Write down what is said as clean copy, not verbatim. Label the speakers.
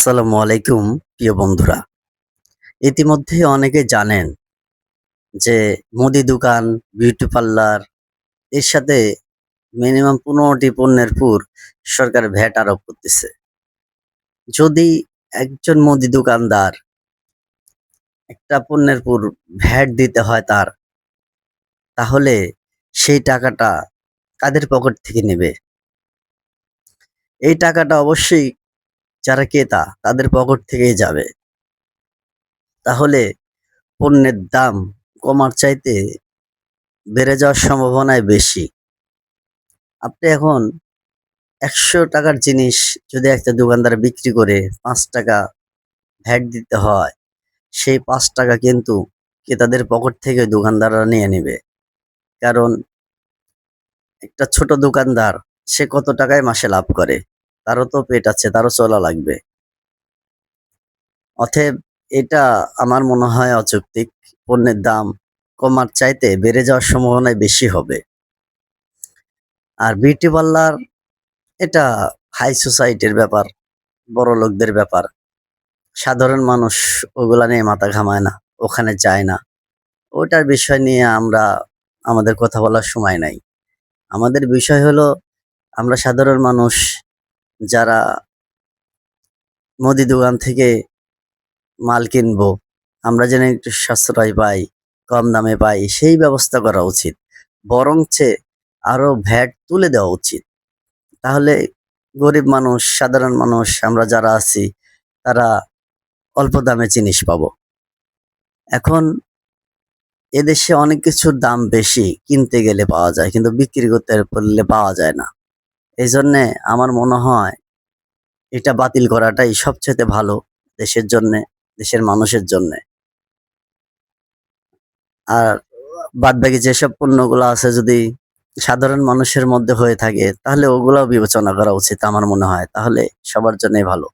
Speaker 1: আসসালামু আলাইকুম প্রিয় বন্ধুরা। ইতিমধ্যে অনেকে জানেন যে মুদি দোকান, বিউটি পার্লার এর সাথে মিনিমাম ১৫টি পণ্যের উপর সরকার ভ্যাট আরোপ করতেছে। যদি একজন মুদি দোকানদার একটা পণ্যের উপর ভ্যাট দিতে হয় তাহলে সেই টাকাটা কাদের পকেট থেকে নেবে? এই টাকাটা অবশ্যই যারা ক্রেতা তাদের পকেট থেকেই যাবে। তাহলে পণ্যের দাম কমার চাইতে বেড়ে যাওয়ার সম্ভাবনাই বেশি। আপনি এখন ৳১০০ জিনিস যদি একটা দোকানদার বিক্রি করে ৳৫ ভ্যাট দিতে হয়, সেই ৳৫ কিন্তু ক্রেতাদের পকেট থেকে দোকানদাররা নিয়ে নিবে। কারণ একটা ছোট দোকানদার সে কত টাকায় মাসে লাভ করে? তারও তো পেট আছে, তারও চলা লাগবে। অতএব এটা আমার মনে হয় অযৌক্তিক। পণ্যের দাম কমার চাইতে বেড়ে যাওয়ার সম্ভাবনাই বেশি হবে। আর বিউটি পার্লার এটা হাই সোসাইটির ব্যাপার, বড়লোকদের ব্যাপার। সাধারণ মানুষ ওগুলা নিয়ে মাথা ঘামায় না, ওখানে যায় না। ওটার বিষয় নিয়ে আমাদের কথা বলার সময় নাই। আমাদের বিষয় হলো আমরা সাধারণ মানুষ যারা মুদি দোকান থেকে মাল কিনবো, আমরা যেন একটু সাশ্রয় পাই, কম দামে পাই সেই ব্যবস্থা করা উচিত। বরঞ্চে আরো ভ্যাট তুলে দেওয়া উচিত। তাহলে গরিব মানুষ, সাধারণ মানুষ আমরা যারা আছি তারা অল্প দামে জিনিস পাবো। এখন এদেশে অনেক কিছুর দাম বেশি, কিনতে গেলে পাওয়া যায় কিন্তু বিক্রি করতে পারলে পাওয়া যায় না। এইজন্যে আমার মনে হয় এটা বাতিল করাটাই সবচাইতে ভালো দেশের জন্যে, দেশের মানুষের জন্যে। আর বাদবাকি যেসব পণ্যগুলো আছে যদি সাধারণ মানুষের মধ্যে হয়ে থাকে তাহলে ওগুলাও বিবেচনা করা উচিত আমার মনে হয়। তাহলে সবার জন্যই ভালো।